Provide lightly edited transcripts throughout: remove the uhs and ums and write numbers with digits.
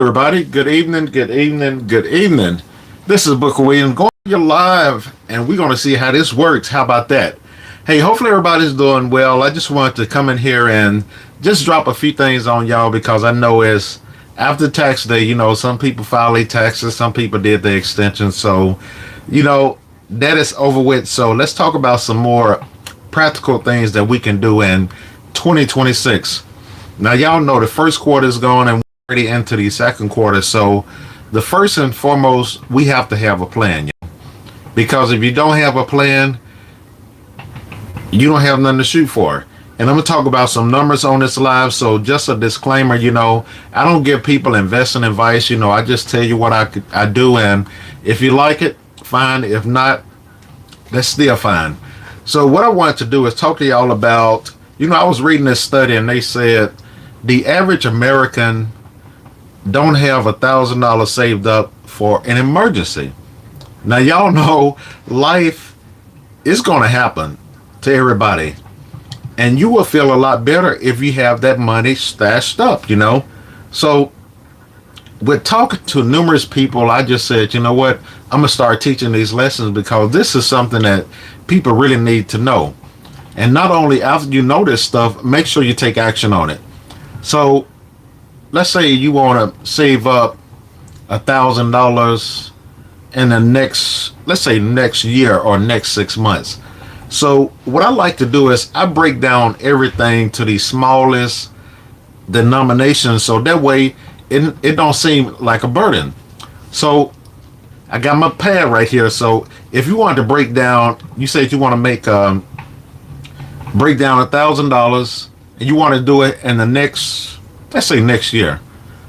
Everybody, good evening, good evening, good evening. This is Booker Williams going to live, and we're going to see how this works. How about that? Hey, hopefully everybody's doing well. I just wanted to come in here and just drop a few things on y'all because I know it's after tax day. Some people file their taxes, some people did the extension. So, that is over with. So let's talk about some more practical things that we can do in 2026. Now, y'all know the first quarter is gone and we're already into the second quarter. So the first and foremost, we have to have a plan. Because if you don't have a plan, you don't have nothing to shoot for. And I'm going to talk about some numbers on this live. So just a disclaimer, I don't give people investing advice. I just tell you what I do. And if you like it, fine. If not, that's still fine. So what I wanted to do is talk to y'all about, I was reading this study and they said the average American don't have $1,000 saved up for an emergency. Now, y'all know life is going to happen to everybody. And you will feel a lot better if you have that money stashed up, So with talking to numerous people, I just said, you know what? I'm going to start teaching these lessons because this is something that people really need to know. And not only after you know this stuff, make sure you take action on it. So let's say you want to save up $1,000 in the next year or next 6 months. So what I like to do is I break down everything to the smallest denominations so that way it don't seem like a burden. So I got my pad right here. So if you want to break down, you said you want to make break down $1,000 and you want to do it in the next, let's say next year.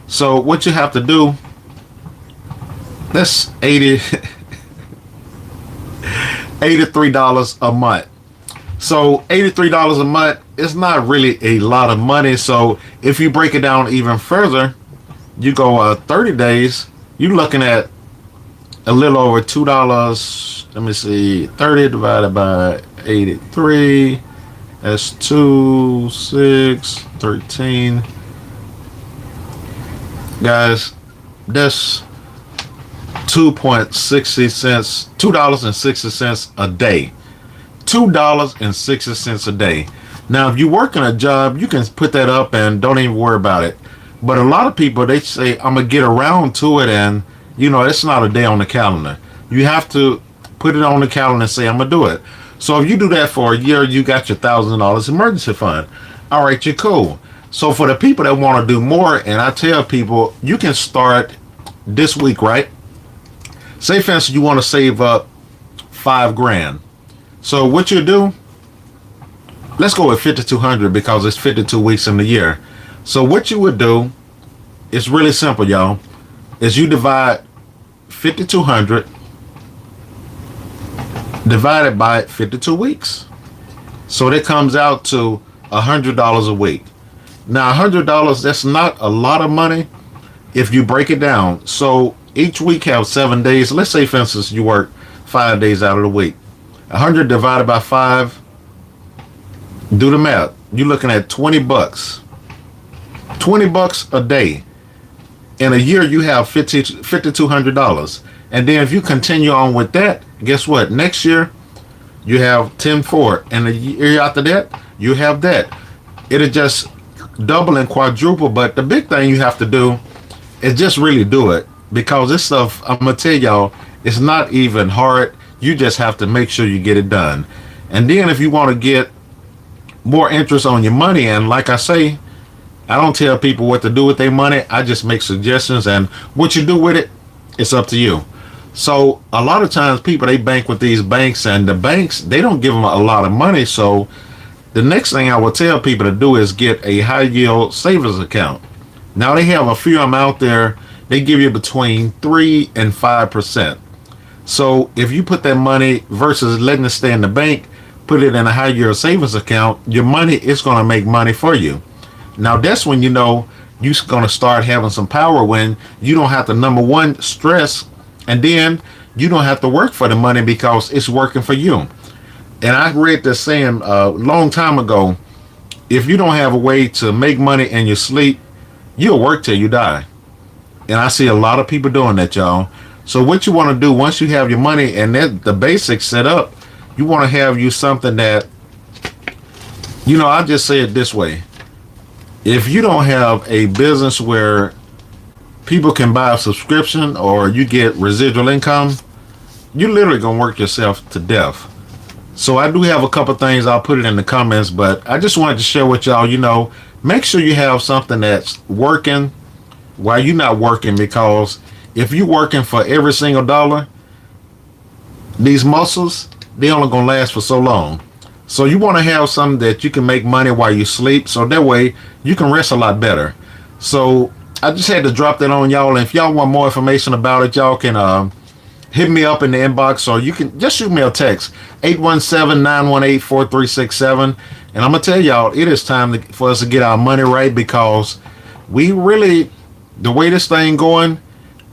So what you have to do, that's $83 a month. So $83 a month is not really a lot of money. So if you break it down even further, you go 30 days, you're looking at a little over $2. Let me see, 30 divided by 83. That's 2, 6, 13. Guys, that's 2.60 cents, $2.60 a day. $2.60 a day. Now, if you're working a job, you can put that up and don't even worry about it. But a lot of people, they say, I'm going to get around to it. And, it's not a day on the calendar. You have to put it on the calendar and say, I'm going to do it. So if you do that for a year, you got your $1,000 emergency fund. All right, you're cool. So for the people that want to do more, and I tell people, you can start this week, right? Say, for instance, you want to save up $5,000. So what you do, let's go with 5,200 because it's 52 weeks in the year. So what you would do is really simple, y'all, is you divide 5,200 divided by 52 weeks. So that comes out to $100 a week. Now, $100, that's not a lot of money if you break it down. So each week have 7 days. Let's say, for instance, you work 5 days out of the week. 100 divided by 5, do the math. You're looking at $20. $20 a day. In a year, you have $5,200. And then if you continue on with that, guess what? Next year, you have 10 for. And the year after that, you have that. It'll just double and quadruple. But the big thing you have to do is just really do it. Because this stuff, I'm going to tell y'all, it's not even hard. You just have to make sure you get it done. And then if you want to get more interest on your money, and like I say, I don't tell people what to do with their money. I just make suggestions. And what you do with it, it's up to you. So a lot of times people, they bank with these banks, and the banks, they don't give them a lot of money. So the next thing I would tell people to do is get a high yield savings account. Now they have a few of them out there. They give you between 3 and 5%. So if you put that money versus letting it stay in the bank, put it in a high yield savings account, your money is going to make money for you. Now that's when you're going to start having some power, when you don't have to, number one, stress, and then you don't have to work for the money because it's working for you. And I read this saying a long time ago, if you don't have a way to make money in your sleep, you'll work till you die. And I see a lot of people doing that, y'all. So what you want to do once you have your money and then the basics set up, you want to have you something that, I just say it this way. If you don't have a business where people can buy a subscription or you get residual income, you literally gonna work yourself to death. So I do have a couple things, I'll put it in the comments, but I just wanted to share with y'all, make sure you have something that's working while you're not working, because if you're working for every single dollar, these muscles, they only gonna last for so long. So you want to have something that you can make money while you sleep, so that way you can rest a lot better. So I just had to drop that on y'all, and if y'all want more information about it, y'all can hit me up in the inbox, or you can just shoot me a text, 817-918-4367. And I'm gonna tell y'all, it is time for us to get our money right, because we really, the way this thing going,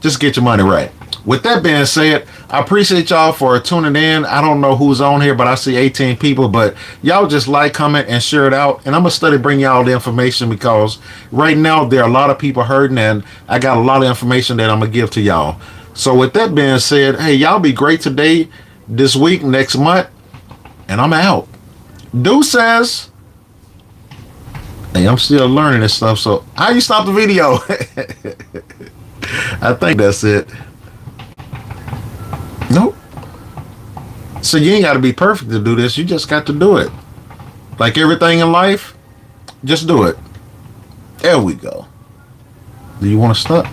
just get your money right. With that being said, I appreciate y'all for tuning in. I don't know who's on here, but I see 18 people. But y'all just like, comment, and share it out. And I'm going to study bring y'all the information, because right now there are a lot of people hurting, and I got a lot of information that I'm going to give to y'all. So with that being said, hey, y'all be great today, this week, next month, and I'm out. Deuces. Hey, I'm still learning this stuff. So how you stop the video? I think that's it. Nope. So you ain't got to be perfect to do this. You just got to do it. Like everything in life, just do it. There we go. Do you want to stop?